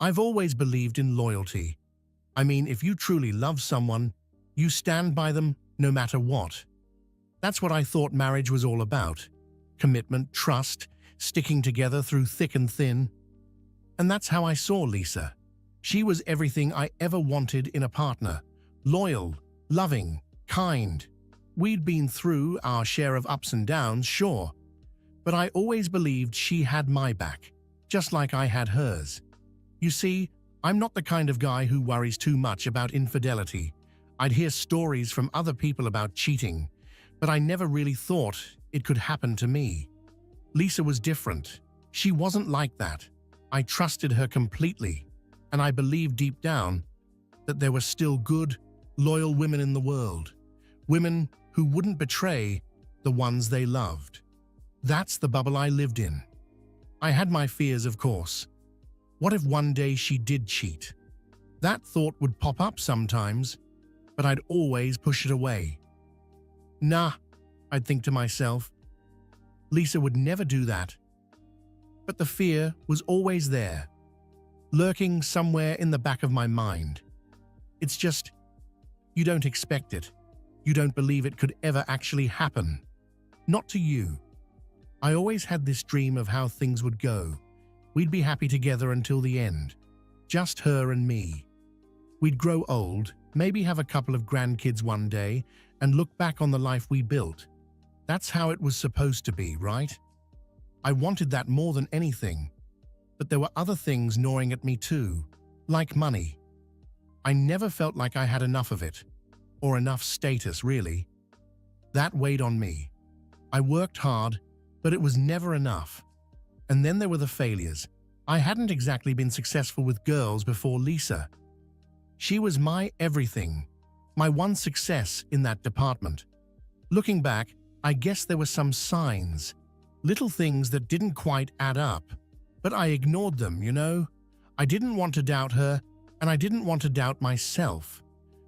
I've always believed in loyalty. I mean, if you truly love someone, you stand by them no matter what. That's what I thought marriage was all about. Commitment, trust, sticking together through thick and thin. And that's how I saw Lisa. She was everything I ever wanted in a partner. Loyal, loving, kind. We'd been through our share of ups and downs, sure. But I always believed she had my back, just like I had hers. You see, I'm not the kind of guy who worries too much about infidelity. I'd hear stories from other people about cheating, but I never really thought it could happen to me. Lisa was different. She wasn't like that. I trusted her completely, and I believed deep down that there were still good, loyal women in the world. Women who wouldn't betray the ones they loved. That's the bubble I lived in. I had my fears, of course. What if one day she did cheat? That thought would pop up sometimes, but I'd always push it away. Nah, I'd think to myself. Lisa would never do that. But the fear was always there, lurking somewhere in the back of my mind. It's just, you don't expect it. You don't believe it could ever actually happen. Not to you. I always had this dream of how things would go. We'd be happy together until the end. Just her and me. We'd grow old, maybe have a couple of grandkids one day, and look back on the life we built. That's how it was supposed to be, right? I wanted that more than anything. But there were other things gnawing at me too, like money. I never felt like I had enough of it, or enough status, really. That weighed on me. I worked hard, but it was never enough. And then there were the failures. I hadn't exactly been successful with girls before Lisa. She was my everything, my one success in that department. Looking back, I guess there were some signs, little things that didn't quite add up, but I ignored them, you know? I didn't want to doubt her, and I didn't want to doubt myself.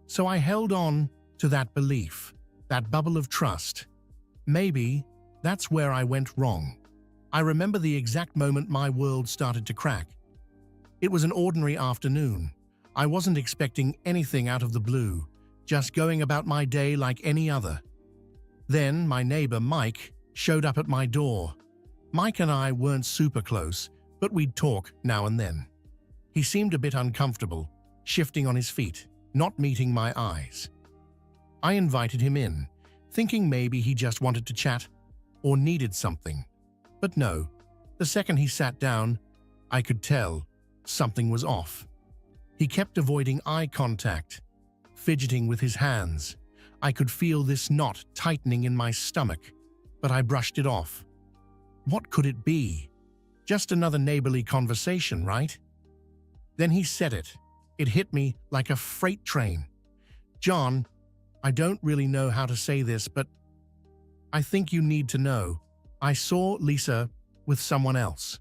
So I held on to that belief, that bubble of trust. Maybe that's where I went wrong. I remember the exact moment my world started to crack. It was an ordinary afternoon. I wasn't expecting anything out of the blue, just going about my day like any other. Then my neighbor, Mike, showed up at my door. Mike and I weren't super close, but we'd talk now and then. He seemed a bit uncomfortable, shifting on his feet, not meeting my eyes. I invited him in, thinking maybe he just wanted to chat or needed something. But no, the second he sat down, I could tell something was off. He kept avoiding eye contact, fidgeting with his hands. I could feel this knot tightening in my stomach, but I brushed it off. What could it be? Just another neighborly conversation, right? Then he said it. It hit me like a freight train. John, I don't really know how to say this, but I think you need to know. I saw Lisa with someone else.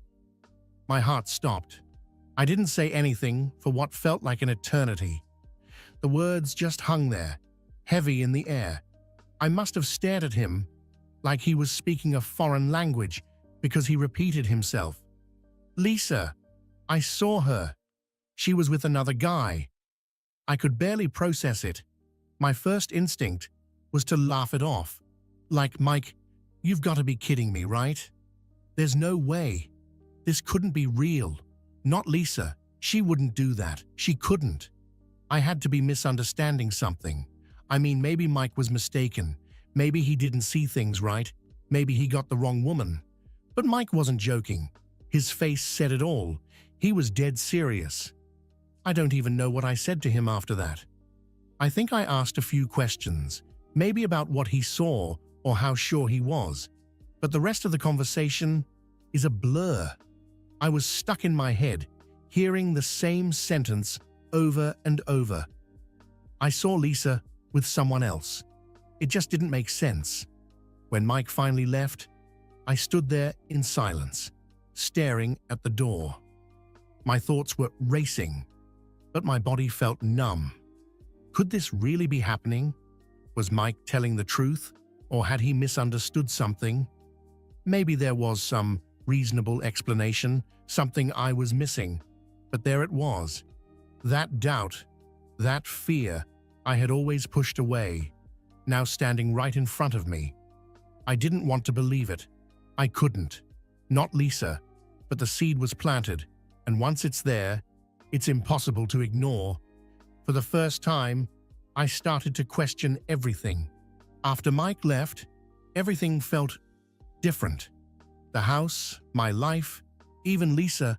My heart stopped. I didn't say anything for what felt like an eternity. The words just hung there, heavy in the air. I must have stared at him like he was speaking a foreign language because he repeated himself. Lisa, I saw her. She was with another guy. I could barely process it. My first instinct was to laugh it off. Like, Mike, you've got to be kidding me, right? There's no way. This couldn't be real. Not Lisa. She wouldn't do that. She couldn't. I had to be misunderstanding something. I mean, maybe Mike was mistaken. Maybe he didn't see things right. Maybe he got the wrong woman. But Mike wasn't joking. His face said it all. He was dead serious. I don't even know what I said to him after that. I think I asked a few questions, maybe about what he saw or how sure he was. But the rest of the conversation is a blur. I was stuck in my head, hearing the same sentence over and over. I saw Lisa with someone else. It just didn't make sense. When Mike finally left, I stood there in silence, staring at the door. My thoughts were racing, but my body felt numb. Could this really be happening? Was Mike telling the truth, or had he misunderstood something? Maybe there was some reasonable explanation, something I was missing. But there it was. That doubt, that fear I had always pushed away, now standing right in front of me. I didn't want to believe it. I couldn't. Not Lisa, but the seed was planted, and once it's there, it's impossible to ignore. For the first time, I started to question everything. After Mike left, everything felt different. The house, my life, even Lisa,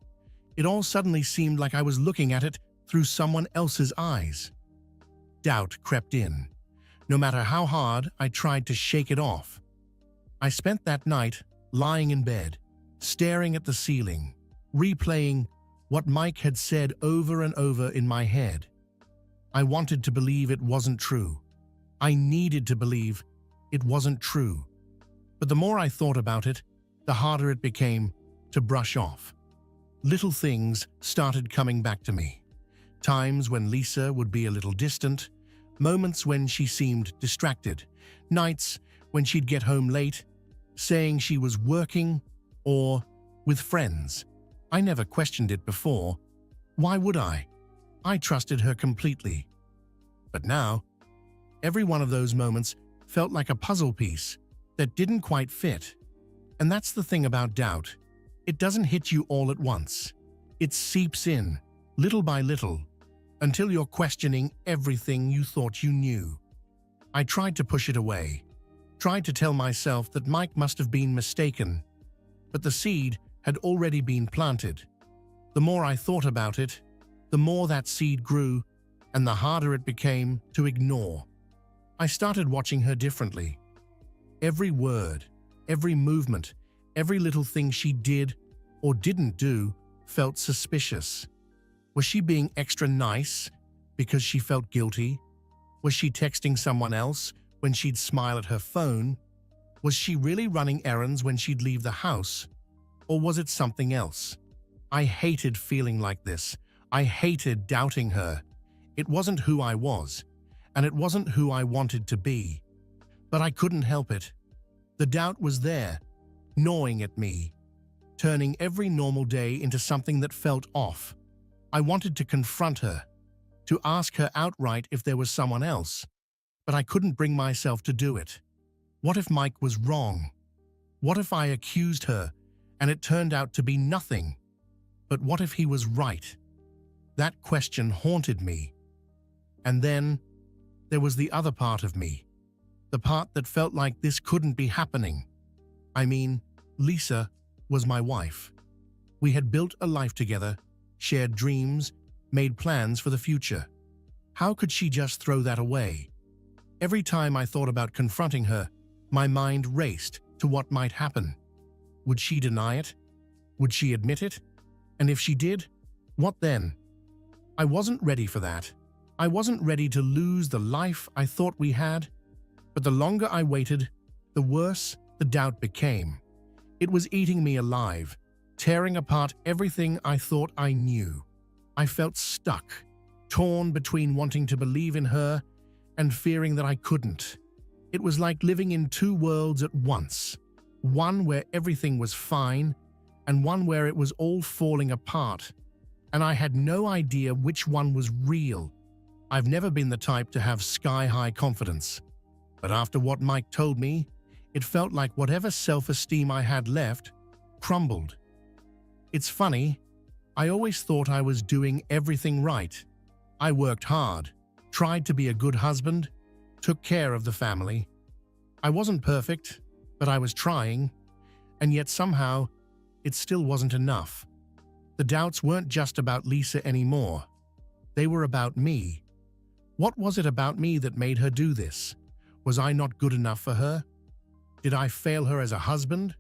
it all suddenly seemed like I was looking at it through someone else's eyes. Doubt crept in, no matter how hard I tried to shake it off. I spent that night lying in bed, staring at the ceiling, replaying what Mike had said over and over in my head. I wanted to believe it wasn't true. I needed to believe it wasn't true. But the more I thought about it, the harder it became to brush off. Little things started coming back to me. Times when Lisa would be a little distant, moments when she seemed distracted, nights when she'd get home late, saying she was working or with friends. I never questioned it before. Why would I? I trusted her completely. But now, every one of those moments felt like a puzzle piece that didn't quite fit. And that's the thing about doubt. It doesn't hit you all at once. It seeps in, little by little, until you're questioning everything you thought you knew. I tried to push it away, tried to tell myself that Mike must have been mistaken, but the seed had already been planted. The more I thought about it, the more that seed grew, and the harder it became to ignore. I started watching her differently. Every word, every movement, every little thing she did or didn't do felt suspicious. Was she being extra nice because she felt guilty? Was she texting someone else when she'd smile at her phone? Was she really running errands when she'd leave the house? Or was it something else? I hated feeling like this. I hated doubting her. It wasn't who I was, and it wasn't who I wanted to be. But I couldn't help it. The doubt was there, gnawing at me, turning every normal day into something that felt off. I wanted to confront her, to ask her outright if there was someone else, but I couldn't bring myself to do it. What if Mike was wrong? What if I accused her and it turned out to be nothing? But what if he was right? That question haunted me. And then there was the other part of me, the part that felt like this couldn't be happening. I mean, Lisa was my wife. We had built a life together, shared dreams, made plans for the future. How could she just throw that away? Every time I thought about confronting her, my mind raced to what might happen. Would she deny it? Would she admit it? And if she did, what then? I wasn't ready for that. I wasn't ready to lose the life I thought we had. But the longer I waited, the worse the doubt became. It was eating me alive, tearing apart everything I thought I knew. I felt stuck, torn between wanting to believe in her and fearing that I couldn't. It was like living in two worlds at once, one where everything was fine and one where it was all falling apart, and I had no idea which one was real. I've never been the type to have sky-high confidence, but after what Mike told me, it felt like whatever self-esteem I had left crumbled. It's funny, I always thought I was doing everything right. I worked hard, tried to be a good husband, took care of the family. I wasn't perfect, but I was trying, and yet somehow it still wasn't enough. The doubts weren't just about Lisa anymore. They were about me. What was it about me that made her do this? Was I not good enough for her? Did I fail her as a husband?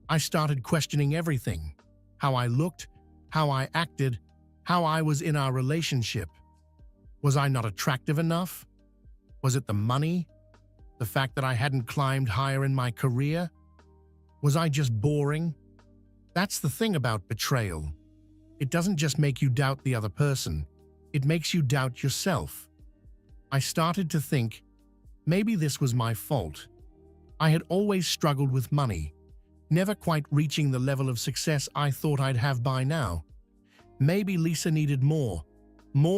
I started questioning everything. How I looked, how I acted, how I was in our relationship. Was I not attractive enough? Was it the money? The fact that I hadn't climbed higher in my career? Was I just boring? That's the thing about betrayal. It doesn't just make you doubt the other person, it makes you doubt yourself. I started to think, maybe this was my fault. I had always struggled with money, never quite reaching the level of success I thought I'd have by now. Maybe Lisa needed more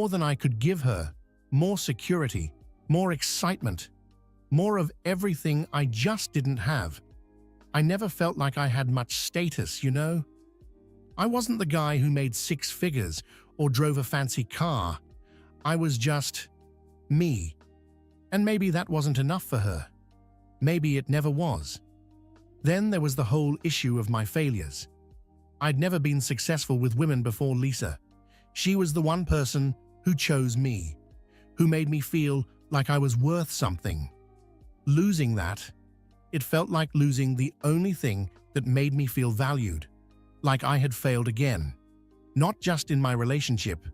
than I could give her, more security, more excitement, more of everything I just didn't have. I never felt like I had much status, you know? I wasn't the guy who made 6 figures or drove a fancy car. I was just me. And maybe that wasn't enough for her. Maybe it never was. Then there was the whole issue of my failures. I'd never been successful with women before Lisa. She was the one person who chose me, who made me feel like I was worth something. Losing that, it felt like losing the only thing that made me feel valued, like I had failed again, not just in my relationship,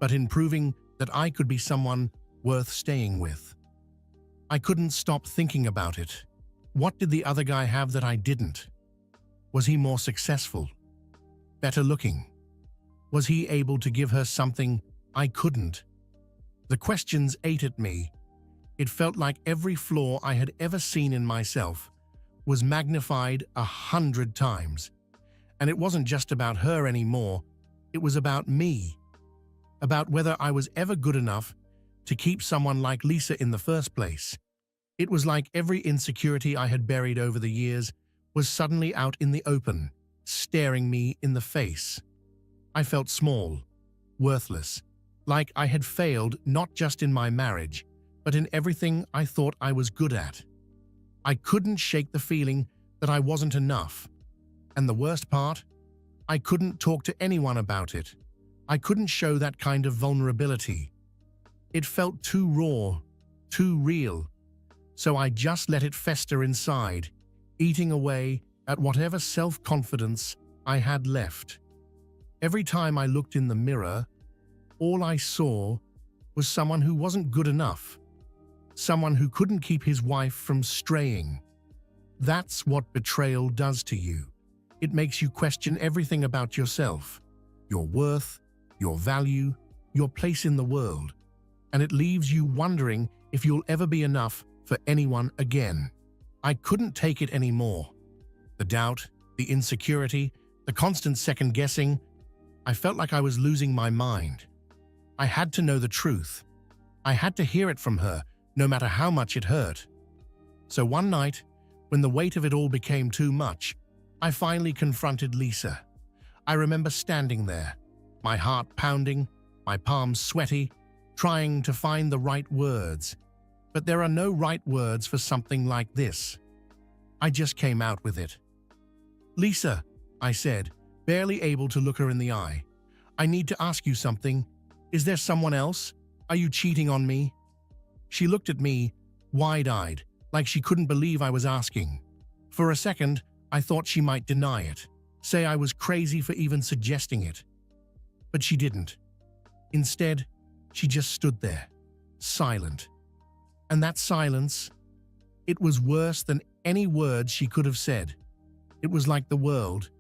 but in proving that I could be someone worth staying with. I couldn't stop thinking about it. What did the other guy have that I didn't? Was he more successful? Better looking? Was he able to give her something I couldn't? The questions ate at me. It felt like every flaw I had ever seen in myself was magnified 100 times. And it wasn't just about her anymore, it was about me. About whether I was ever good enough to keep someone like Lisa in the first place. It was like every insecurity I had buried over the years was suddenly out in the open, staring me in the face. I felt small, worthless, like I had failed not just in my marriage, but in everything I thought I was good at. I couldn't shake the feeling that I wasn't enough. And the worst part, I couldn't talk to anyone about it. I couldn't show that kind of vulnerability. It felt too raw, too real. So I just let it fester inside, eating away at whatever self-confidence I had left. Every time I looked in the mirror, all I saw was someone who wasn't good enough. Someone who couldn't keep his wife from straying. That's what betrayal does to you. It makes you question everything about yourself, your worth, your value, your place in the world. And it leaves you wondering if you'll ever be enough for anyone again. I couldn't take it anymore. The doubt, the insecurity, the constant second-guessing. I felt like I was losing my mind. I had to know the truth. I had to hear it from her, no matter how much it hurt. So one night, when the weight of it all became too much, I finally confronted Lisa. I remember standing there, my heart pounding, my palms sweaty, trying to find the right words. But there are no right words for something like this. I just came out with it. "Lisa," I said, barely able to look her in the eye. "I need to ask you something. Is there someone else? Are you cheating on me?" She looked at me, wide-eyed, like she couldn't believe I was asking. For a second, I thought she might deny it, say I was crazy for even suggesting it. But she didn't. Instead, she just stood there, silent. And that silence, it was worse than any words she could have said. It was like the world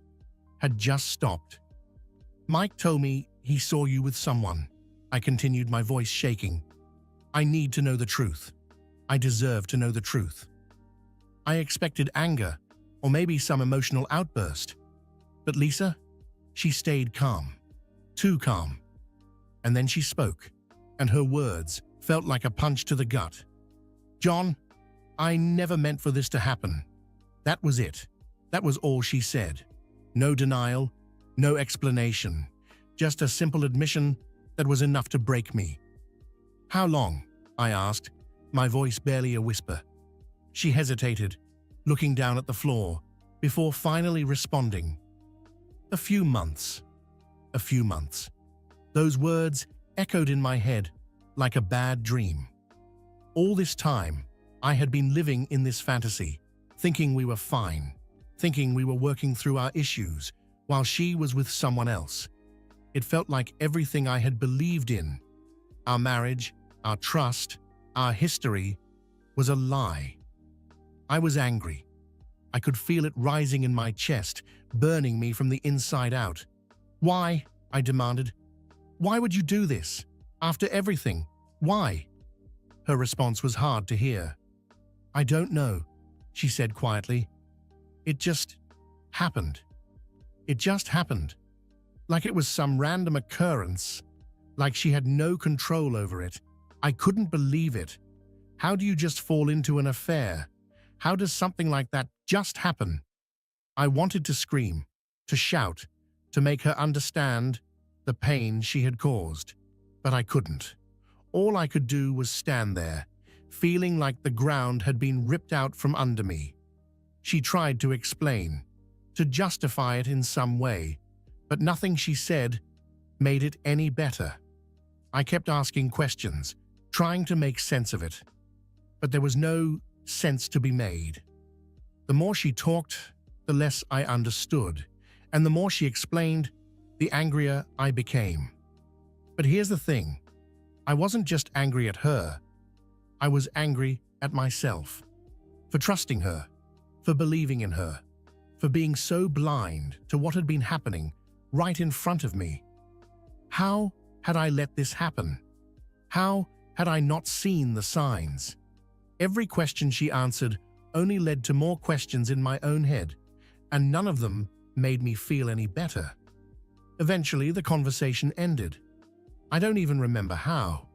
had just stopped. "Mike told me he saw you with someone," I continued, my voice shaking. "I need to know the truth. I deserve to know the truth." I expected anger, or maybe some emotional outburst. But Lisa, she stayed calm. Too calm. And then she spoke, and her words felt like a punch to the gut. "John, I never meant for this to happen." That was it. That was all she said. No denial, no explanation. Just a simple admission that was enough to break me. "How long?" I asked, my voice barely a whisper. She hesitated, looking down at the floor, before finally responding. "A few months. A few months." Those words echoed in my head like a bad dream. All this time, I had been living in this fantasy, thinking we were fine, thinking we were working through our issues, while she was with someone else. It felt like everything I had believed in, our marriage, our trust, our history, was a lie. I was angry. I could feel it rising in my chest, burning me from the inside out. "Why?" I demanded. "Why would you do this? After everything, why?" Her response was hard to hear. "I don't know," she said quietly. "It just happened. It just happened." like it was some random occurrence, like she had no control over it. I couldn't believe it. How do you just fall into an affair? How does something like that just happen? I wanted to scream, to shout, to make her understand the pain she had caused, but I couldn't. All I could do was stand there, feeling like the ground had been ripped out from under me. She tried to explain, to justify it in some way, but nothing she said made it any better. I kept asking questions, trying to make sense of it, but there was no sense to be made. The more she talked, the less I understood, and the more she explained, the angrier I became. But here's the thing. I wasn't just angry at her. I was angry at myself, for trusting her, for believing in her, for being so blind to what had been happening right in front of me. How had I let this happen? How had I not seen the signs? Every question she answered only led to more questions in my own head, and none of them made me feel any better. Eventually, the conversation ended. I don't even remember how.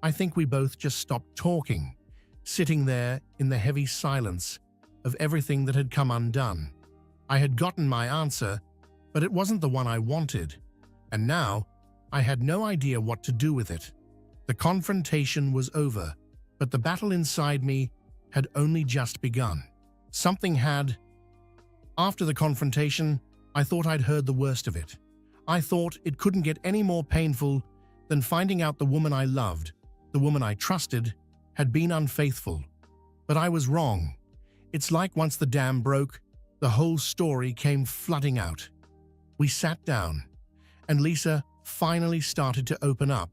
I think we both just stopped talking, sitting there in the heavy silence of everything that had come undone. I had gotten my answer, but it wasn't the one I wanted, and now I had no idea what to do with it. The confrontation was over, but the battle inside me had only just begun. Something had. After the confrontation, I thought I'd heard the worst of it. I thought it couldn't get any more painful than finding out the woman I loved, the woman I trusted, had been unfaithful. But I was wrong. It's like once the dam broke, the whole story came flooding out. We sat down, and Lisa finally started to open up.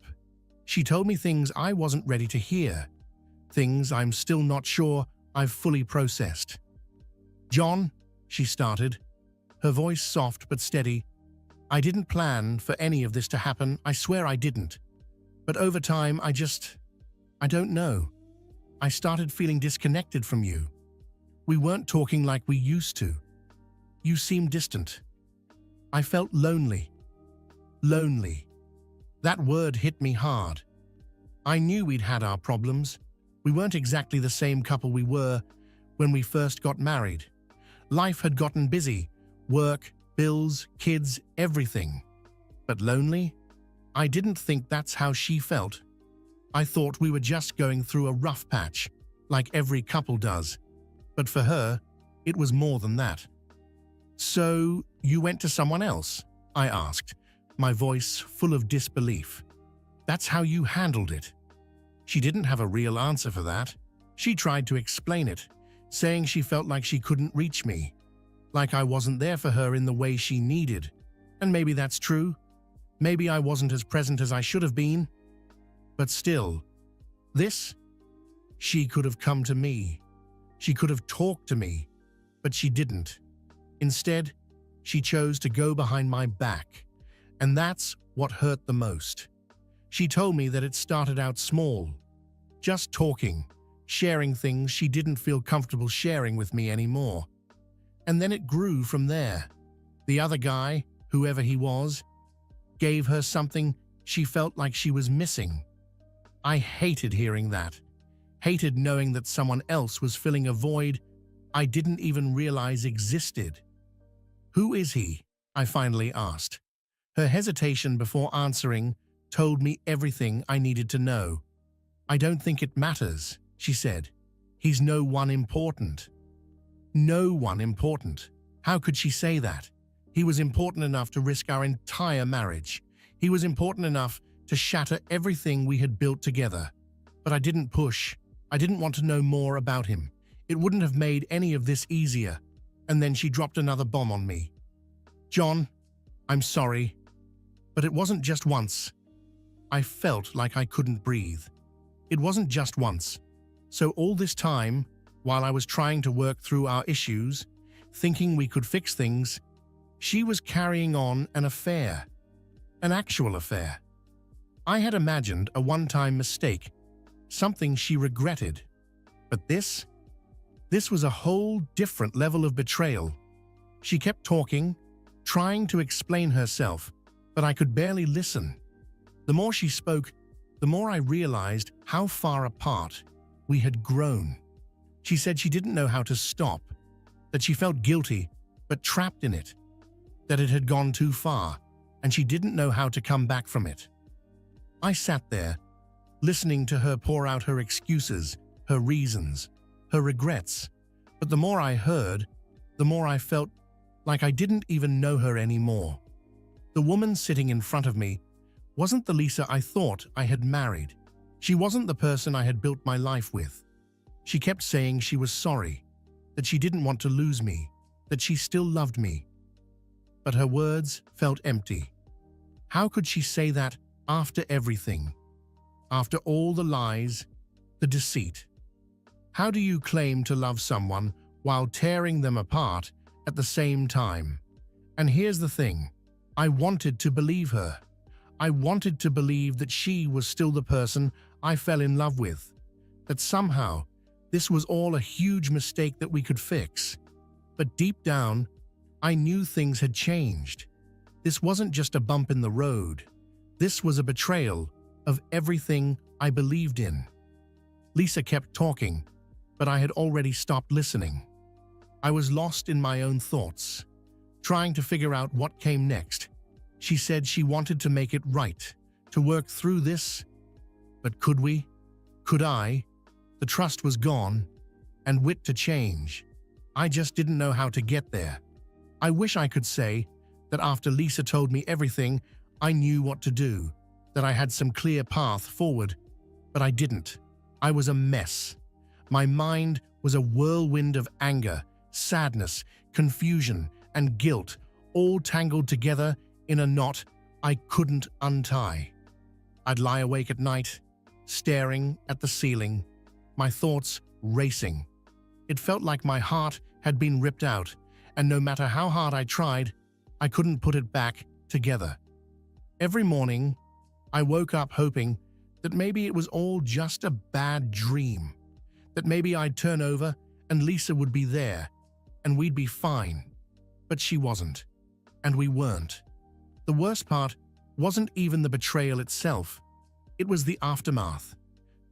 She told me things I wasn't ready to hear, things I'm still not sure I've fully processed. "John," she started, her voice soft but steady, "I didn't plan for any of this to happen, I swear I didn't. But over time, I don't know. I started feeling disconnected from you. We weren't talking like we used to. You seemed distant. I felt lonely. Lonely. That word hit me hard. I knew we'd had our problems. We weren't exactly the same couple we were when we first got married. Life had gotten busy. Work, bills, kids, everything. But lonely? I didn't think that's how she felt. I thought we were just going through a rough patch, like every couple does. But for her, it was more than that. "So, you went to someone else?" I asked, my voice full of disbelief. "That's how you handled it?" She didn't have a real answer for that. She tried to explain it, saying she felt like she couldn't reach me, like I wasn't there for her in the way she needed. And maybe that's true. Maybe I wasn't as present as I should have been. But still, she could have come to me. She could have talked to me, but she didn't. Instead, she chose to go behind my back, and that's what hurt the most. She told me that it started out small, just talking, sharing things she didn't feel comfortable sharing with me anymore. And then it grew from there. The other guy, whoever he was, gave her something she felt like she was missing. I hated hearing that. Hated knowing that someone else was filling a void I didn't even realize existed. "Who is he?" I finally asked. Her hesitation before answering told me everything I needed to know. "I don't think it matters," she said. "He's no one important." No one important. How could she say that? He was important enough to risk our entire marriage. He was important enough to shatter everything we had built together. But I didn't push. I didn't want to know more about him. It wouldn't have made any of this easier. And then she dropped another bomb on me. "John, I'm sorry, but it wasn't just once." I felt like I couldn't breathe. It wasn't just once. So all this time, while I was trying to work through our issues, thinking we could fix things, she was carrying on an affair. An actual affair. I had imagined a one-time mistake, something she regretted. But this was a whole different level of betrayal. She kept talking, trying to explain herself, but I could barely listen. The more she spoke, the more I realized how far apart we had grown. She said she didn't know how to stop, that she felt guilty but trapped in it, that it had gone too far and she didn't know how to come back from it. I sat there, listening to her pour out her excuses, her reasons, her regrets, but the more I heard, the more I felt like I didn't even know her anymore. The woman sitting in front of me wasn't the Lisa I thought I had married. She wasn't the person I had built my life with. She kept saying she was sorry, that she didn't want to lose me, that she still loved me. But her words felt empty. How could she say that after everything? After all the lies, the deceit? How do you claim to love someone while tearing them apart at the same time? And here's the thing. I wanted to believe her. I wanted to believe that she was still the person I fell in love with, that somehow this was all a huge mistake that we could fix. But deep down, I knew things had changed. This wasn't just a bump in the road. This was a betrayal of everything I believed in. Lisa kept talking, but I had already stopped listening. I was lost in my own thoughts, trying to figure out what came next. She said she wanted to make it right, to work through this. But could we? Could I? The trust was gone, and wit to change. I just didn't know how to get there. I wish I could say that after Lisa told me everything, I knew what to do, that I had some clear path forward, but I didn't. I was a mess. My mind was a whirlwind of anger, sadness, confusion, and guilt, all tangled together in a knot I couldn't untie. I'd lie awake at night, staring at the ceiling, my thoughts racing. It felt like my heart had been ripped out, and no matter how hard I tried, I couldn't put it back together. Every morning, I woke up hoping that maybe it was all just a bad dream, that maybe I'd turn over and Lisa would be there, and we'd be fine. But she wasn't, and we weren't. The worst part wasn't even the betrayal itself. It was the aftermath,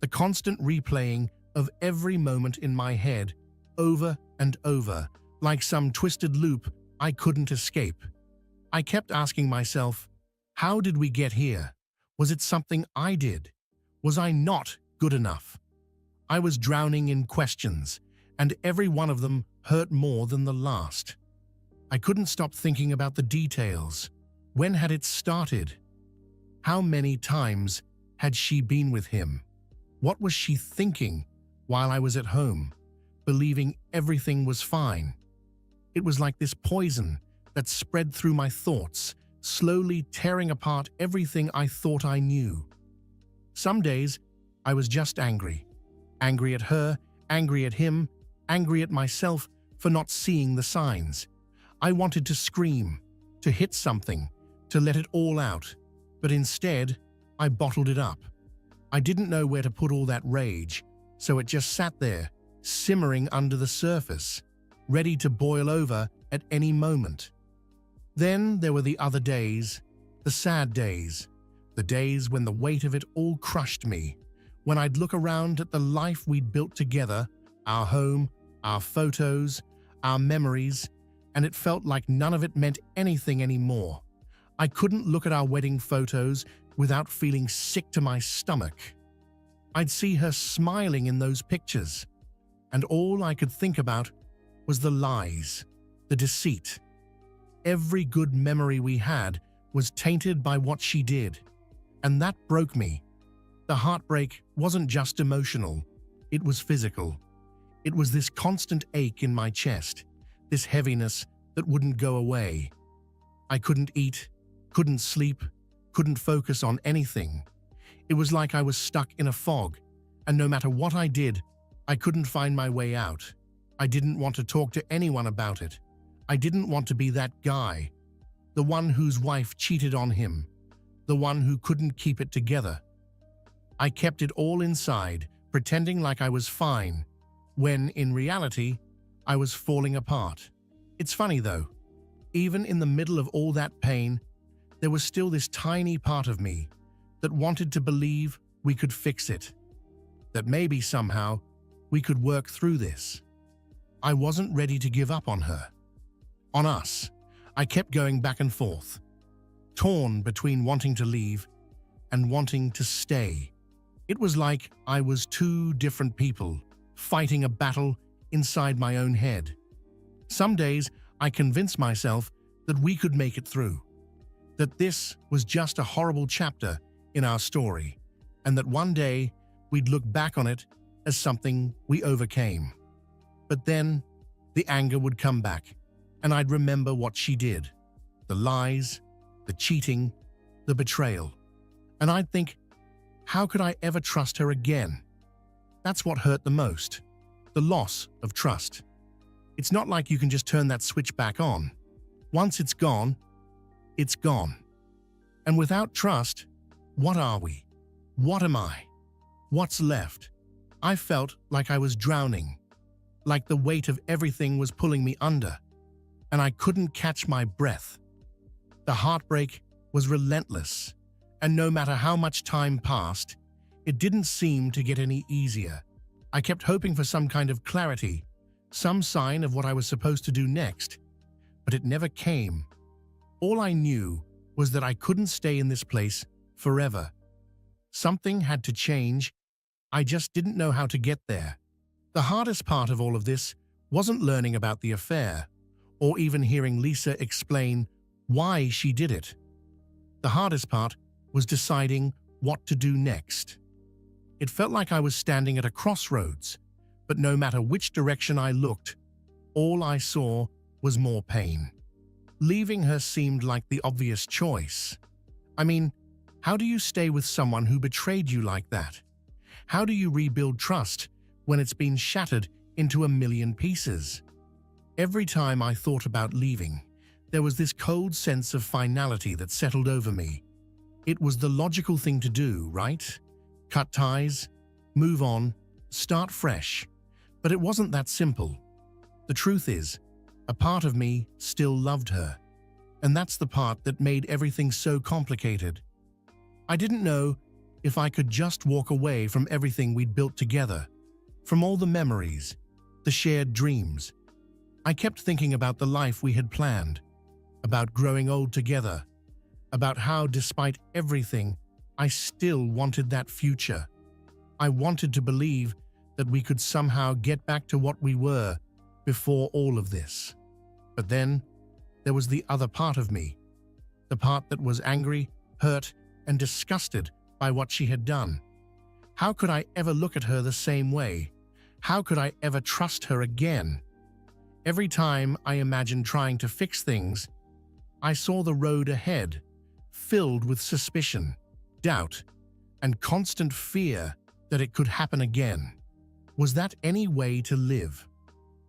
the constant replaying of every moment in my head, over and over, like some twisted loop I couldn't escape. I kept asking myself, how did we get here? Was it something I did? Was I not good enough? I was drowning in questions, and every one of them hurt more than the last. I couldn't stop thinking about the details. When had it started? How many times had she been with him? What was she thinking while I was at home, believing everything was fine? It was like this poison that spread through my thoughts, slowly tearing apart everything I thought I knew. Some days, I was just angry. Angry at her, angry at him, angry at myself for not seeing the signs. I wanted to scream, to hit something, to let it all out, but instead, I bottled it up. I didn't know where to put all that rage, so it just sat there, simmering under the surface, ready to boil over at any moment. Then there were the other days, the sad days, the days when the weight of it all crushed me, when I'd look around at the life we'd built together, our home, our photos, our memories, and it felt like none of it meant anything anymore. I couldn't look at our wedding photos without feeling sick to my stomach. I'd see her smiling in those pictures, and all I could think about was the lies, the deceit. Every good memory we had was tainted by what she did, and that broke me. The heartbreak wasn't just emotional, it was physical. It was this constant ache in my chest, this heaviness that wouldn't go away. I couldn't eat, couldn't sleep, couldn't focus on anything. It was like I was stuck in a fog, and no matter what I did, I couldn't find my way out. I didn't want to talk to anyone about it. I didn't want to be that guy, the one whose wife cheated on him, the one who couldn't keep it together. I kept it all inside, pretending like I was fine, when in reality, I was falling apart. It's funny though, even in the middle of all that pain, there was still this tiny part of me that wanted to believe we could fix it, that maybe somehow we could work through this. I wasn't ready to give up on her. On us, I kept going back and forth, torn between wanting to leave and wanting to stay. It was like I was two different people fighting a battle inside my own head. Some days, I convinced myself that we could make it through, that this was just a horrible chapter in our story, and that one day we'd look back on it as something we overcame. But then, the anger would come back, and I'd remember what she did, the lies, the cheating, the betrayal. And I'd think, how could I ever trust her again? That's what hurt the most, the loss of trust. It's not like you can just turn that switch back on. Once it's gone, it's gone. And without trust, what are we? What am I? What's left? I felt like I was drowning, like the weight of everything was pulling me under, and I couldn't catch my breath. The heartbreak was relentless, and no matter how much time passed, it didn't seem to get any easier. I kept hoping for some kind of clarity, some sign of what I was supposed to do next, but it never came. All I knew was that I couldn't stay in this place forever. Something had to change. I just didn't know how to get there. The hardest part of all of this wasn't learning about the affair, or even hearing Lisa explain why she did it. The hardest part was deciding what to do next. It felt like I was standing at a crossroads, but no matter which direction I looked, all I saw was more pain. Leaving her seemed like the obvious choice. I mean, how do you stay with someone who betrayed you like that? How do you rebuild trust when it's been shattered into a million pieces? Every time I thought about leaving, there was this cold sense of finality that settled over me. It was the logical thing to do, right? Cut ties, move on, start fresh. But it wasn't that simple. The truth is, a part of me still loved her. And that's the part that made everything so complicated. I didn't know if I could just walk away from everything we'd built together, from all the memories, the shared dreams. I kept thinking about the life we had planned, about growing old together, about how, despite everything, I still wanted that future. I wanted to believe that we could somehow get back to what we were before all of this. But then, there was the other part of me, the part that was angry, hurt, and disgusted by what she had done. How could I ever look at her the same way? How could I ever trust her again? Every time I imagined trying to fix things, I saw the road ahead, filled with suspicion, doubt, and constant fear that it could happen again. Was that any way to live?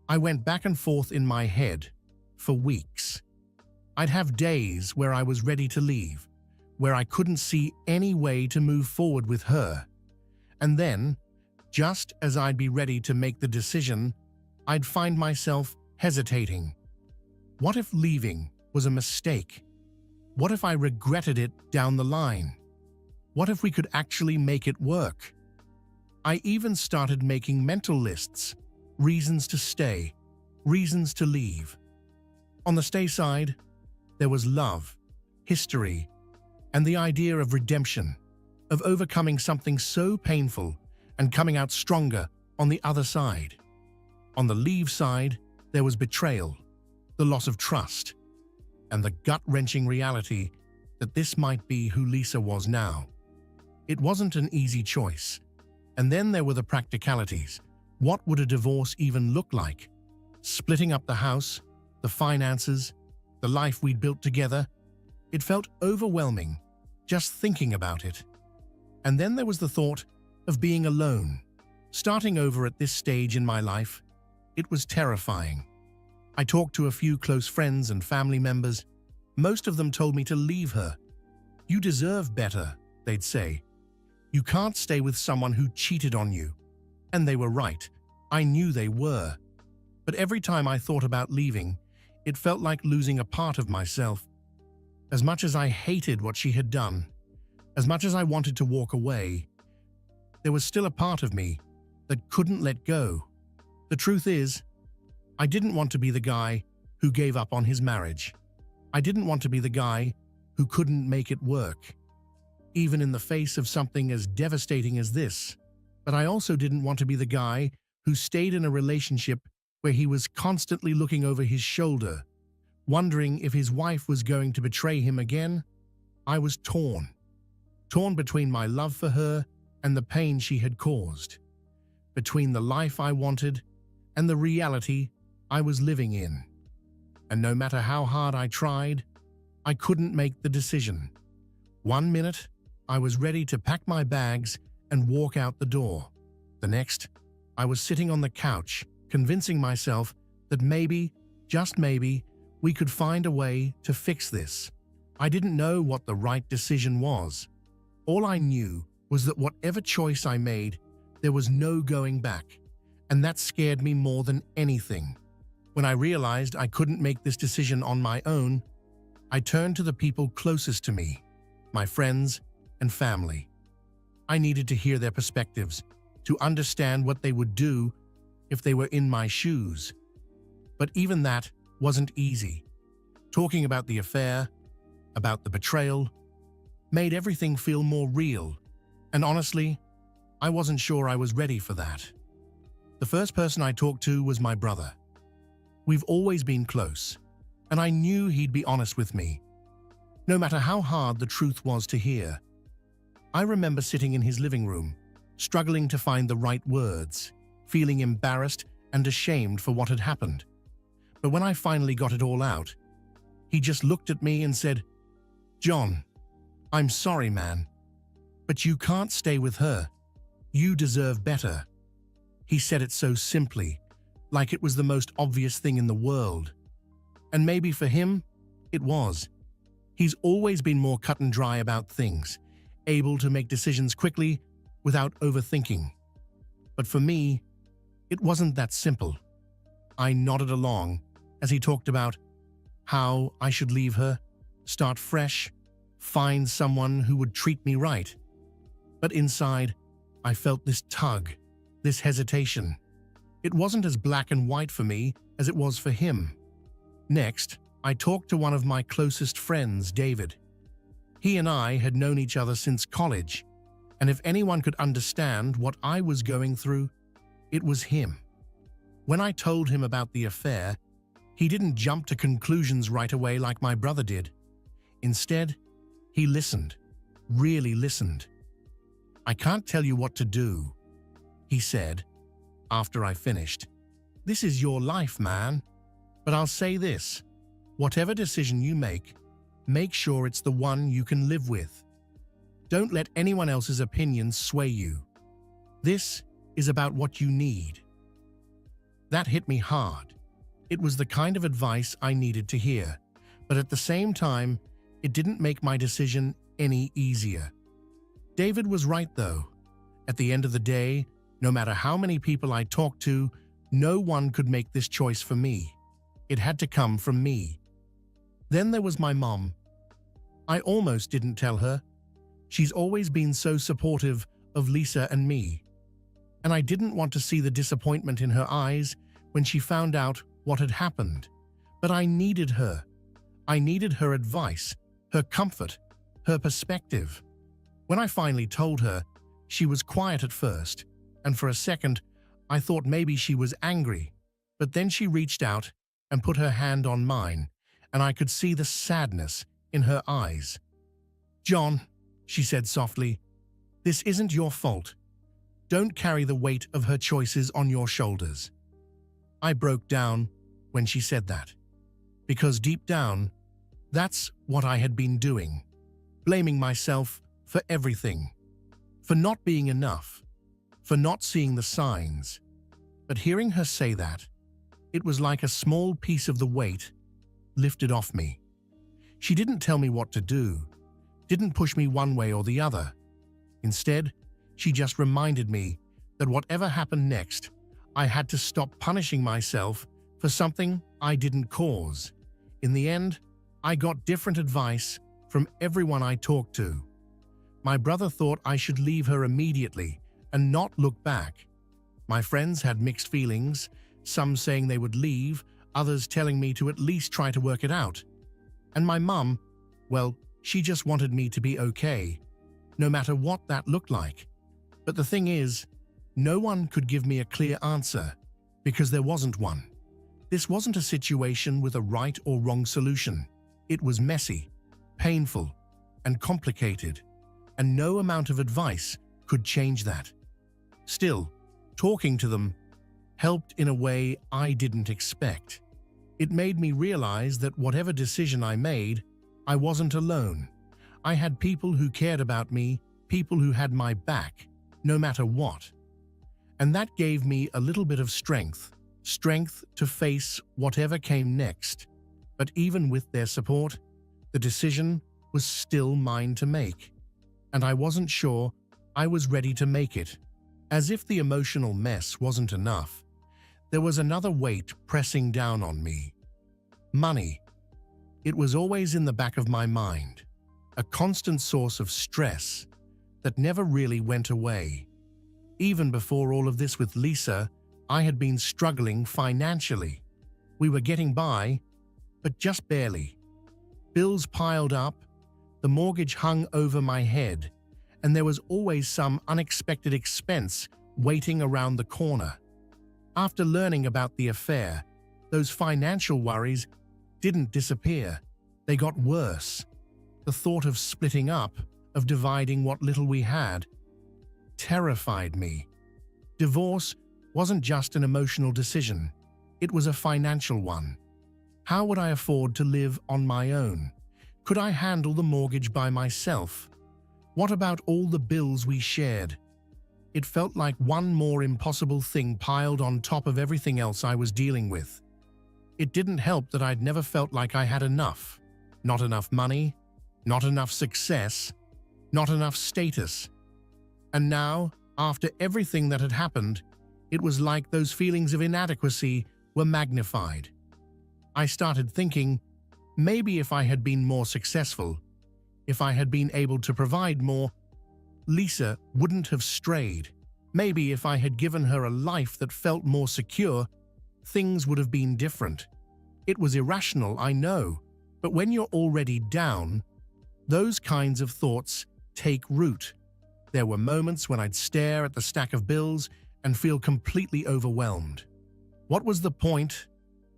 I went back and forth in my head for weeks. I'd have days where I was ready to leave, where I couldn't see any way to move forward with her. And then, just as I'd be ready to make the decision, I'd find myself hesitating. What if leaving was a mistake? What if I regretted it down the line? What if we could actually make it work? I even started making mental lists, reasons to stay, reasons to leave. On the stay side, there was love, history, and the idea of redemption, of overcoming something so painful and coming out stronger on the other side. On the leave side, there was betrayal, the loss of trust, and the gut-wrenching reality that this might be who Lisa was now. It wasn't an easy choice. And then there were the practicalities. What would a divorce even look like? Splitting up the house, the finances, the life we'd built together. It felt overwhelming just thinking about it. And then there was the thought of being alone. Starting over at this stage in my life, it was terrifying. I talked to a few close friends and family members. Most of them told me to leave her. "You deserve better," they'd say. "You can't stay with someone who cheated on you." And they were right. I knew they were. But every time I thought about leaving, it felt like losing a part of myself. As much as I hated what she had done, as much as I wanted to walk away, there was still a part of me that couldn't let go. The truth is, I didn't want to be the guy who gave up on his marriage. I didn't want to be the guy who couldn't make it work, even in the face of something as devastating as this. But I also didn't want to be the guy who stayed in a relationship where he was constantly looking over his shoulder, wondering if his wife was going to betray him again. I was torn between my love for her and the pain she had caused, between the life I wanted and the reality I was living in. And no matter how hard I tried, I couldn't make the decision. One minute, I was ready to pack my bags and walk out the door. The next, I was sitting on the couch, convincing myself that maybe, just maybe, we could find a way to fix this. I didn't know what the right decision was. All I knew was that whatever choice I made, there was no going back, and that scared me more than anything. When I realized I couldn't make this decision on my own, I turned to the people closest to me, my friends and family. I needed to hear their perspectives, to understand what they would do if they were in my shoes. But even that wasn't easy. Talking about the affair, about the betrayal, made everything feel more real, and honestly, I wasn't sure I was ready for that. The first person I talked to was my brother. We've always been close, and I knew he'd be honest with me, no matter how hard the truth was to hear. I remember sitting in his living room, struggling to find the right words, feeling embarrassed and ashamed for what had happened. But when I finally got it all out, he just looked at me and said, "John, I'm sorry, man, but you can't stay with her. You deserve better." He said it so simply, like it was the most obvious thing in the world. And maybe for him, it was. He's always been more cut and dry about things, able to make decisions quickly without overthinking. But for me, it wasn't that simple. I nodded along as he talked about how I should leave her, start fresh, find someone who would treat me right. But inside, I felt this tug, this hesitation. It wasn't as black and white for me as it was for him. Next, I talked to one of my closest friends, David. He and I had known each other since college, and if anyone could understand what I was going through, it was him. When I told him about the affair, he didn't jump to conclusions right away like my brother did. Instead, he listened, really listened. "I can't tell you what to do," he said, after I finished. "This is your life, man. But I'll say this, whatever decision you make sure it's the one you can live with. Don't let anyone else's opinions sway you. This is about what you need." That hit me hard. It was the kind of advice I needed to hear, but at the same time, it didn't make my decision any easier. David was right, though. At the end of the day, no matter how many people I talked to, no one could make this choice for me. It had to come from me. Then there was my mom. I almost didn't tell her. She's always been so supportive of Lisa and me. And I didn't want to see the disappointment in her eyes when she found out what had happened. But I needed her. I needed her advice, her comfort, her perspective. When I finally told her, she was quiet at first, and for a second, I thought maybe she was angry. But then she reached out and put her hand on mine, and I could see the sadness in her eyes. "John," she said softly, "this isn't your fault. Don't carry the weight of her choices on your shoulders." I broke down when she said that, because deep down, that's what I had been doing, blaming myself for everything, for not being enough, for not seeing the signs. But hearing her say that, it was like a small piece of the weight lifted off me. She didn't tell me what to do, didn't push me one way or the other. Instead, she just reminded me that whatever happened next, I had to stop punishing myself for something I didn't cause. In the end, I got different advice from everyone I talked to. My brother thought I should leave her immediately and not look back. My friends had mixed feelings, some saying they would leave, others telling me to at least try to work it out. And my mum, well, she just wanted me to be okay, no matter what that looked like. But the thing is, no one could give me a clear answer, because there wasn't one. This wasn't a situation with a right or wrong solution. It was messy, painful, and complicated, and no amount of advice could change that. Still, talking to them helped in a way I didn't expect. It made me realize that whatever decision I made, I wasn't alone. I had people who cared about me, people who had my back, no matter what. And that gave me a little bit of strength to face whatever came next. But even with their support, the decision was still mine to make. And I wasn't sure I was ready to make it. As if the emotional mess wasn't enough, there was another weight pressing down on me. Money. It was always in the back of my mind, a constant source of stress that never really went away. Even before all of this with Lisa, I had been struggling financially. We were getting by, but just barely. Bills piled up, the mortgage hung over my head, and there was always some unexpected expense waiting around the corner. After learning about the affair, those financial worries didn't disappear. They got worse. The thought of splitting up, of dividing what little we had, terrified me. Divorce wasn't just an emotional decision. It was a financial one. How would I afford to live on my own? Could I handle the mortgage by myself? What about all the bills we shared? It felt like one more impossible thing piled on top of everything else I was dealing with. It didn't help that I'd never felt like I had enough. Not enough money, not enough success, not enough status. And now, after everything that had happened, it was like those feelings of inadequacy were magnified. I started thinking, maybe if I had been more successful, if I had been able to provide more, Lisa wouldn't have strayed. Maybe if I had given her a life that felt more secure, things would have been different. It was irrational, I know, but when you're already down, those kinds of thoughts take root. There were moments when I'd stare at the stack of bills and feel completely overwhelmed. What was the point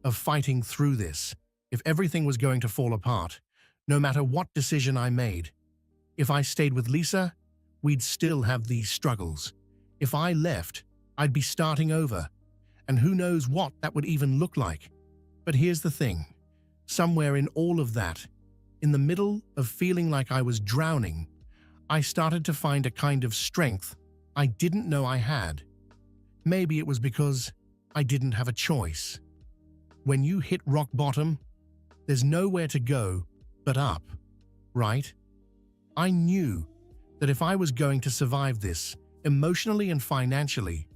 of fighting through this if everything was going to fall apart, no matter what decision I made? If I stayed with Lisa, we'd still have these struggles. If I left, I'd be starting over, and who knows what that would even look like. But here's the thing. Somewhere in all of that, in the middle of feeling like I was drowning, I started to find a kind of strength I didn't know I had. Maybe it was because I didn't have a choice. When you hit rock bottom, there's nowhere to go but up, right? I knew that if I was going to survive this, emotionally and financially,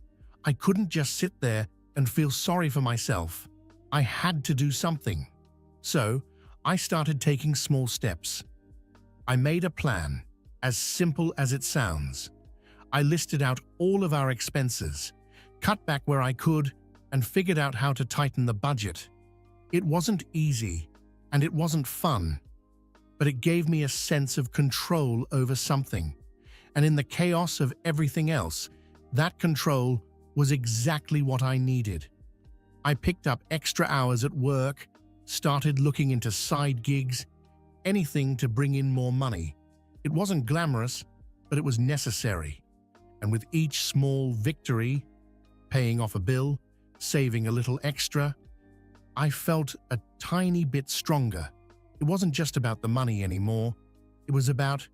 I couldn't just sit there and feel sorry for myself. I had to do something. So, I started taking small steps. I made a plan, as simple as it sounds. I listed out all of our expenses, cut back where I could, and figured out how to tighten the budget. It wasn't easy, and it wasn't fun, but it gave me a sense of control over something. And in the chaos of everything else, that control was exactly what I needed. I picked up extra hours at work, started looking into side gigs, anything to bring in more money. It wasn't glamorous, but it was necessary. And with each small victory, paying off a bill, saving a little extra, I felt a tiny bit stronger. It wasn't just about the money anymore. It was about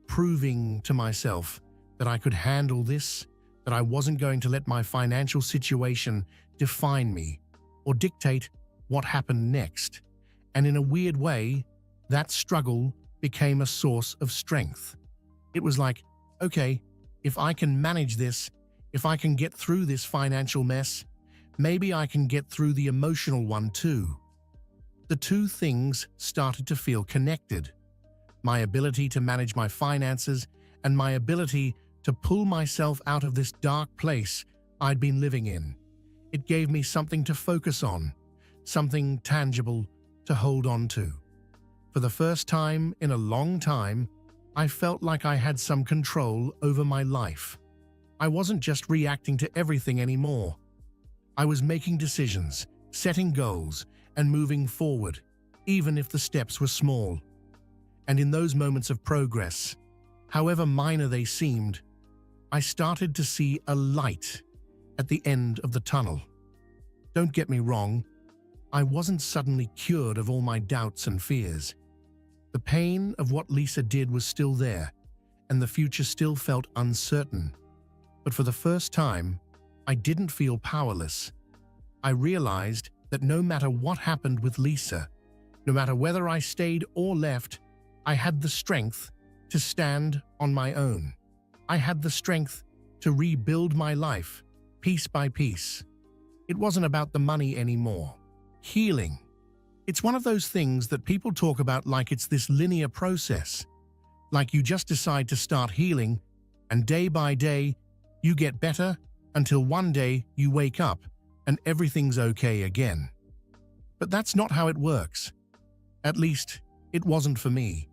proving to myself that I could handle this, that I wasn't going to let my financial situation define me or dictate what happened next. And in a weird way, that struggle became a source of strength. It was like, okay, if I can manage this, if I can get through this financial mess, maybe I can get through the emotional one too. The two things started to feel connected. My ability to manage my finances and my ability to pull myself out of this dark place I'd been living in. It gave me something to focus on, something tangible to hold on to. For the first time in a long time, I felt like I had some control over my life. I wasn't just reacting to everything anymore. I was making decisions, setting goals, and moving forward, even if the steps were small. And in those moments of progress, however minor they seemed, I started to see a light at the end of the tunnel. Don't get me wrong, I wasn't suddenly cured of all my doubts and fears. The pain of what Lisa did was still there, and the future still felt uncertain. But for the first time, I didn't feel powerless. I realized that no matter what happened with Lisa, no matter whether I stayed or left, I had the strength to stand on my own. I had the strength to rebuild my life, piece by piece. It wasn't about the money anymore. Healing. It's one of those things that people talk about like it's this linear process. Like you just decide to start healing, and day by day, you get better until one day you wake up and everything's okay again. But that's not how it works. At least, it wasn't for me.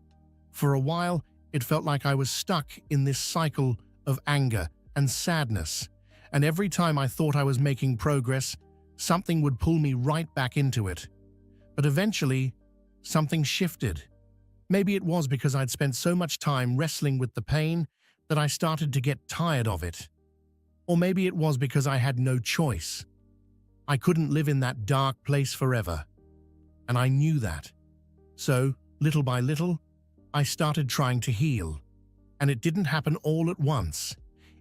For a while, it felt like I was stuck in this cycle of anger and sadness, and every time I thought I was making progress, something would pull me right back into it. But eventually, something shifted. Maybe it was because I'd spent so much time wrestling with the pain that I started to get tired of it. Or maybe it was because I had no choice. I couldn't live in that dark place forever, and I knew that. So, little by little, I started trying to heal, and it didn't happen all at once.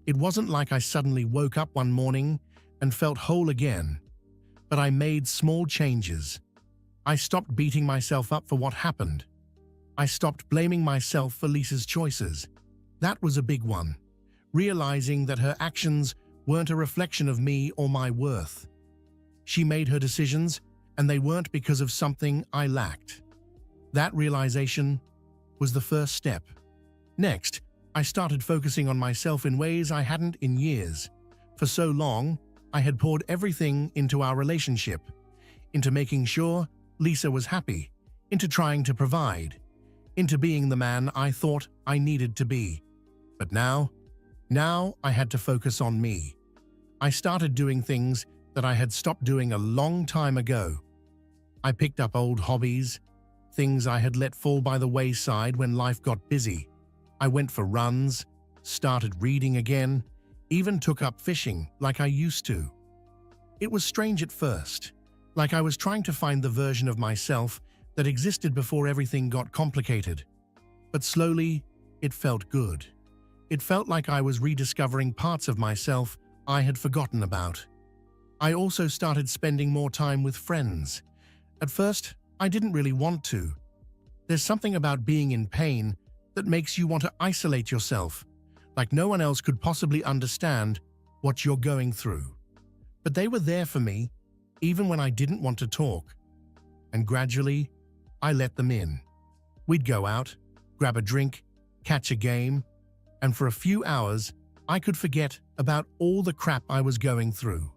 It wasn't like I suddenly woke up one morning and felt whole again, but I made small changes. I stopped beating myself up for what happened. I stopped blaming myself for Lisa's choices. That was a big one, realizing that her actions weren't a reflection of me or my worth. She made her decisions, and they weren't because of something I lacked. That realization was the first step. Next, I started focusing on myself in ways I hadn't in years. For so long, I had poured everything into our relationship, into making sure Lisa was happy, into trying to provide, into being the man I thought I needed to be. But now I had to focus on me. I started doing things that I had stopped doing a long time ago. I picked up old hobbies, things I had let fall by the wayside when life got busy. I went for runs, started reading again, even took up fishing like I used to. It was strange at first, like I was trying to find the version of myself that existed before everything got complicated. But slowly, it felt good. It felt like I was rediscovering parts of myself I had forgotten about. I also started spending more time with friends. At first, I didn't really want to. There's something about being in pain that makes you want to isolate yourself, like no one else could possibly understand what you're going through. But they were there for me, even when I didn't want to talk. And gradually, I let them in. We'd go out, grab a drink, catch a game, and for a few hours, I could forget about all the crap I was going through.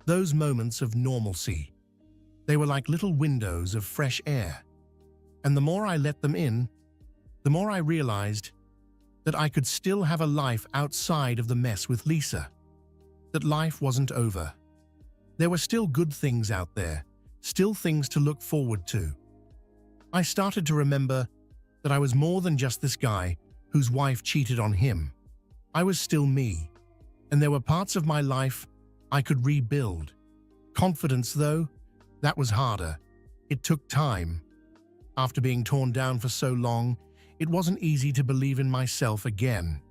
Those moments of normalcy. They were like little windows of fresh air. And the more I let them in, the more I realized that I could still have a life outside of the mess with Lisa. That life wasn't over. There were still good things out there, still things to look forward to. I started to remember that I was more than just this guy whose wife cheated on him. I was still me, and there were parts of my life I could rebuild. Confidence, though, that was harder. It took time. After being torn down for so long, it wasn't easy to believe in myself again.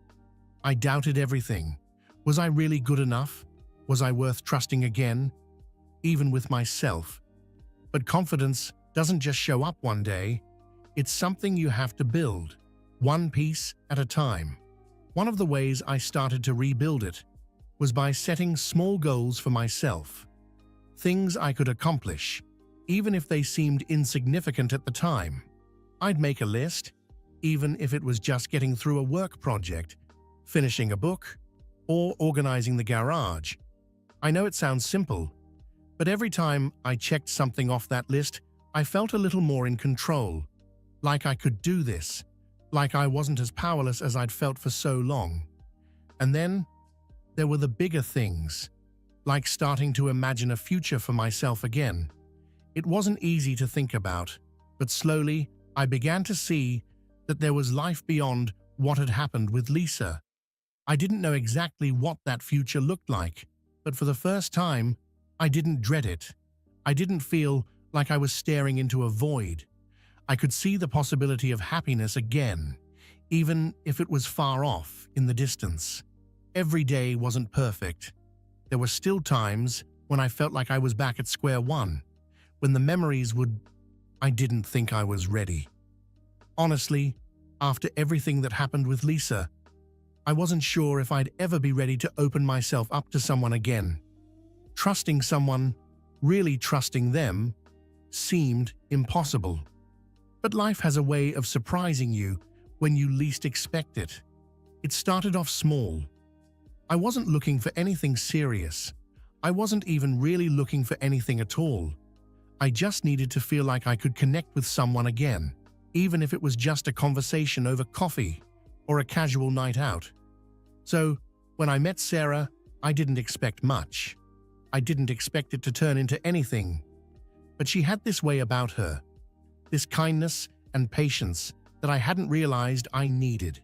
I doubted everything. Was I really good enough? Was I worth trusting again? Even with myself. But confidence doesn't just show up one day. It's something you have to build, one piece at a time. One of the ways I started to rebuild it was by setting small goals for myself. Things I could accomplish. even if they seemed insignificant at the time. I'd make a list, even if it was just getting through a work project, finishing a book, or organizing the garage. I know it sounds simple, but every time I checked something off that list, I felt a little more in control, like I could do this, like I wasn't as powerless as I'd felt for so long. And then there were the bigger things, like starting to imagine a future for myself again. It wasn't easy to think about, but slowly I began to see that there was life beyond what had happened with Lisa. I didn't know exactly what that future looked like, but for the first time, I didn't dread it. I didn't feel like I was staring into a void. I could see the possibility of happiness again, even if it was far off in the distance. Every day wasn't perfect. There were still times when I felt like I was back at square one, when the memories would... I didn't think I was ready. Honestly, after everything that happened with Lisa, I wasn't sure if I'd ever be ready to open myself up to someone again. Trusting someone, really trusting them, seemed impossible. But life has a way of surprising you when you least expect it. It started off small. I wasn't looking for anything serious. I wasn't even really looking for anything at all. I just needed to feel like I could connect with someone again, even if it was just a conversation over coffee or a casual night out. So, when I met Sarah, I didn't expect much. I didn't expect it to turn into anything. But she had this way about her, this kindness and patience that I hadn't realized I needed.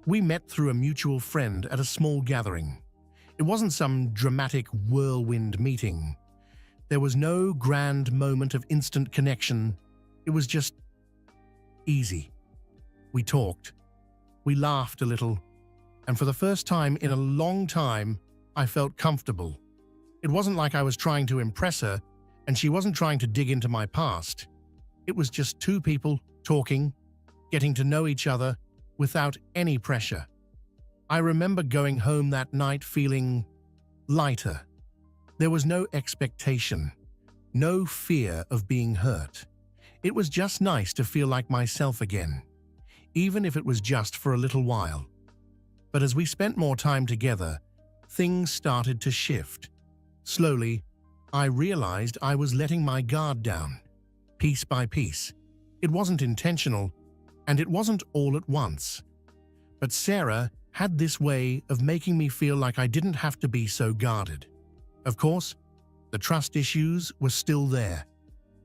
We met through a mutual friend at a small gathering. It wasn't some dramatic whirlwind meeting. There was no grand moment of instant connection. It was just easy. We talked. We laughed a little. And for the first time in a long time, I felt comfortable. It wasn't like I was trying to impress her, and she wasn't trying to dig into my past. It was just two people talking, getting to know each other without any pressure. I remember going home that night feeling lighter. There was no expectation, no fear of being hurt. It was just nice to feel like myself again, even if it was just for a little while. But as we spent more time together, things started to shift. Slowly, I realized I was letting my guard down, piece by piece. It wasn't intentional, and it wasn't all at once. But Sarah had this way of making me feel like I didn't have to be so guarded. Of course, the trust issues were still there.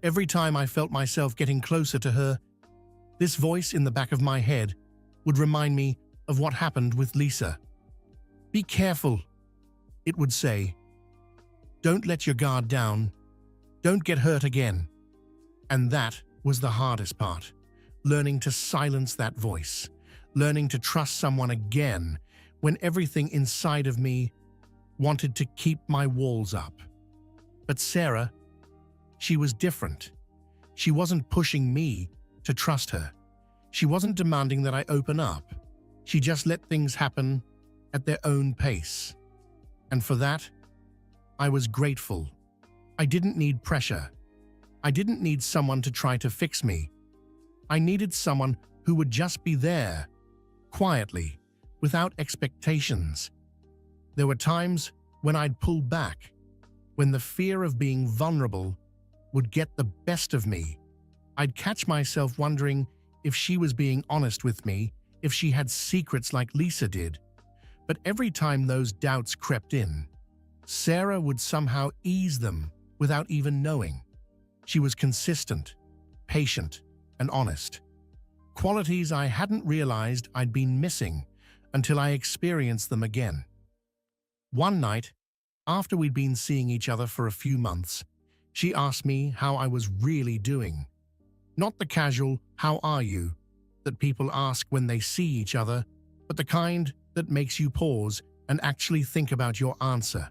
Every time I felt myself getting closer to her, this voice in the back of my head would remind me of what happened with Lisa. "Be careful," it would say. "Don't let your guard down. Don't get hurt again." And that was the hardest part, learning to silence that voice, learning to trust someone again when everything inside of me wanted to keep my walls up. But Sarah, she was different. She wasn't pushing me to trust her. She wasn't demanding that I open up. She just let things happen at their own pace. And for that, I was grateful. I didn't need pressure. I didn't need someone to try to fix me. I needed someone who would just be there, quietly, without expectations. There were times when I'd pull back, when the fear of being vulnerable would get the best of me. I'd catch myself wondering if she was being honest with me, if she had secrets like Lisa did. But every time those doubts crept in, Sarah would somehow ease them without even knowing. She was consistent, patient, and honest. Qualities I hadn't realized I'd been missing until I experienced them again. One night, after we'd been seeing each other for a few months, she asked me how I was really doing. Not the casual, "How are you?" that people ask when they see each other, but the kind that makes you pause and actually think about your answer.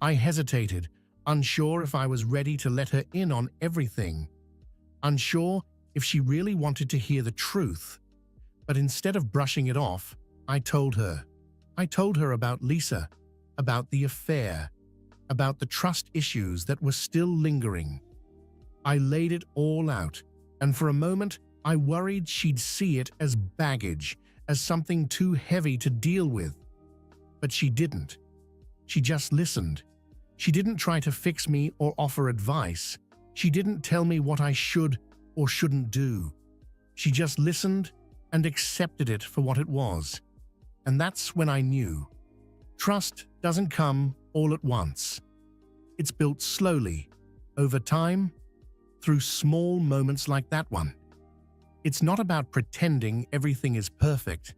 I hesitated, unsure if I was ready to let her in on everything, unsure if she really wanted to hear the truth. But instead of brushing it off, I told her. I told her about Lisa, about the affair, about the trust issues that were still lingering. I laid it all out, and for a moment I worried she'd see it as baggage, as something too heavy to deal with. But she didn't. She just listened. She didn't try to fix me or offer advice. She didn't tell me what I should or shouldn't do. She just listened and accepted it for what it was. And that's when I knew. Trust doesn't come all at once. It's built slowly, over time, through small moments like that one. It's not about pretending everything is perfect.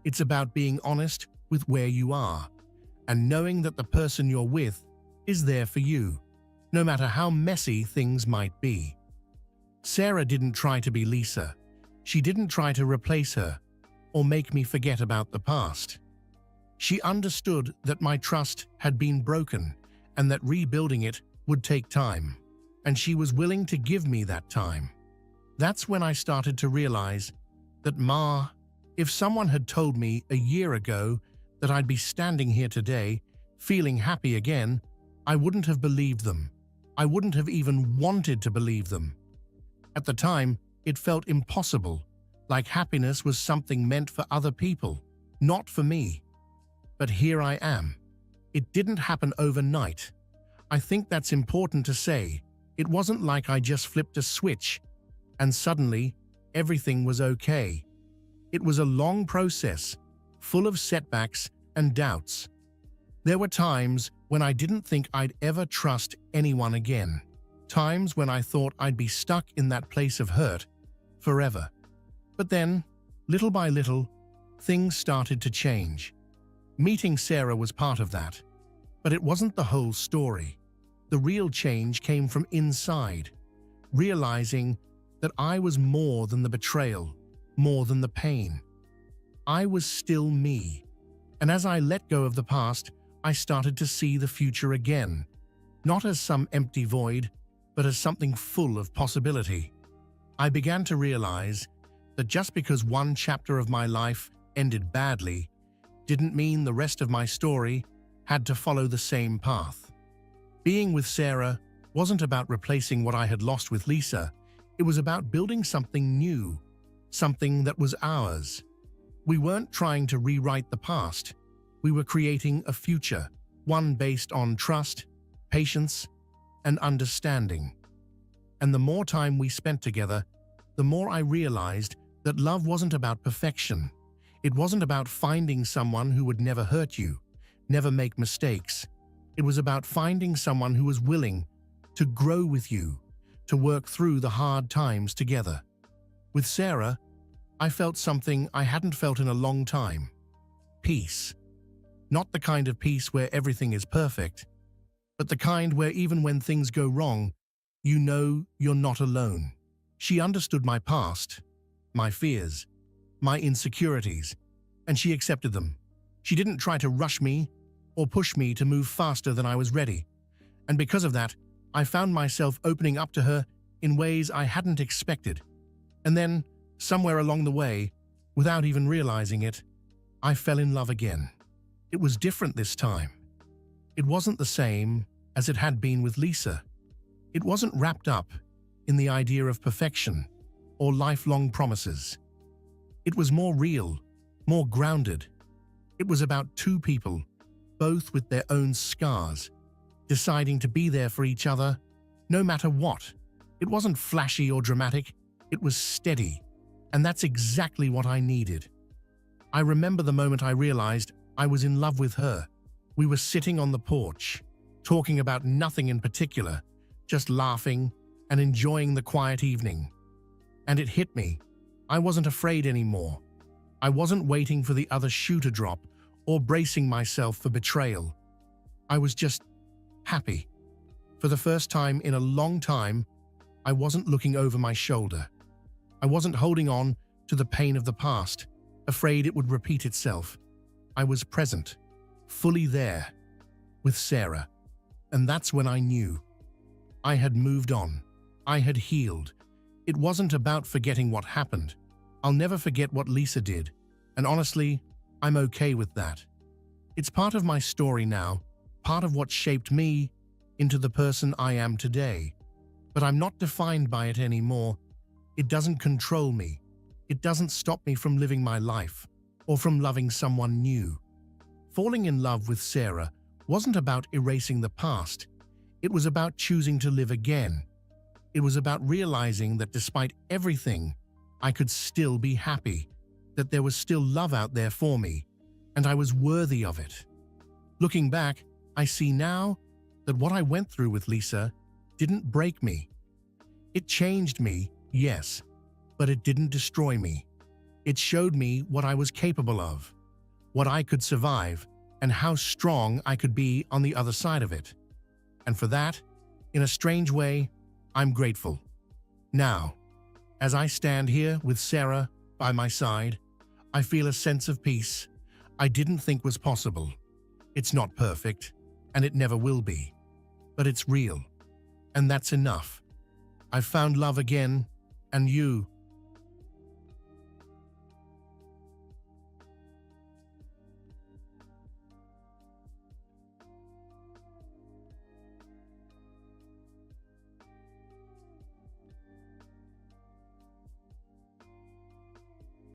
It's about being honest with where you are and knowing that the person you're with is there for you, no matter how messy things might be. Sarah didn't try to be Lisa. She didn't try to replace her or make me forget about the past. She understood that my trust had been broken and that rebuilding it would take time, and she was willing to give me that time. That's when I started to realize that if someone had told me a year ago that I'd be standing here today, feeling happy again, I wouldn't have believed them. I wouldn't have even wanted to believe them. At the time, it felt impossible, like happiness was something meant for other people, not for me. But here I am. It didn't happen overnight. I think that's important to say. It wasn't like I just flipped a switch and suddenly everything was okay. It was a long process, full of setbacks and doubts. There were times when I didn't think I'd ever trust anyone again. Times when I thought I'd be stuck in that place of hurt forever. But then, little by little, things started to change. Meeting Sarah was part of that. But it wasn't the whole story. The real change came from inside, realizing that I was more than the betrayal, more than the pain. I was still me. And as I let go of the past, I started to see the future again, not as some empty void, but as something full of possibility. I began to realize that just because one chapter of my life ended badly didn't mean the rest of my story had to follow the same path. Being with Sarah wasn't about replacing what I had lost with Lisa. It was about building something new, something that was ours. We weren't trying to rewrite the past. We were creating a future, one based on trust, patience, and understanding. And the more time we spent together, the more I realized that love wasn't about perfection. It wasn't about finding someone who would never hurt you, never make mistakes. It was about finding someone who was willing to grow with you, to work through the hard times together. With Sarah, I felt something I hadn't felt in a long time. Peace. Not the kind of peace where everything is perfect, but the kind where even when things go wrong, you know you're not alone. She understood my past, my fears, my insecurities, and she accepted them. She didn't try to rush me or push me to move faster than I was ready. And because of that, I found myself opening up to her in ways I hadn't expected. And then, somewhere along the way, without even realizing it, I fell in love again. It was different this time. It wasn't the same as it had been with Lisa. It wasn't wrapped up in the idea of perfection or lifelong promises. It was more real, more grounded. It was about two people, both with their own scars, deciding to be there for each other, no matter what. It wasn't flashy or dramatic, it was steady, and that's exactly what I needed. I remember the moment I realized I was in love with her. We were sitting on the porch, talking about nothing in particular, just laughing and enjoying the quiet evening. And it hit me. I wasn't afraid anymore. I wasn't waiting for the other shoe to drop or bracing myself for betrayal. I was just happy. For the first time in a long time, I wasn't looking over my shoulder. I wasn't holding on to the pain of the past, afraid it would repeat itself. I was present, fully there, with Sarah. And that's when I knew. I had moved on. I had healed. It wasn't about forgetting what happened. I'll never forget what Lisa did, and honestly, I'm okay with that. It's part of my story now, part of what shaped me into the person I am today. But I'm not defined by it anymore. It doesn't control me. It doesn't stop me from living my life or from loving someone new. Falling in love with Sarah wasn't about erasing the past. It was about choosing to live again. It was about realizing that despite everything, I could still be happy, that there was still love out there for me, and I was worthy of it. Looking back, I see now that what I went through with Lisa didn't break me. It changed me, yes, but it didn't destroy me. It showed me what I was capable of, what I could survive, and how strong I could be on the other side of it. And for that, in a strange way, I'm grateful. Now, as I stand here with Sarah by my side, I feel a sense of peace I didn't think was possible. It's not perfect, and it never will be, but it's real, and that's enough. I've found love again, and you,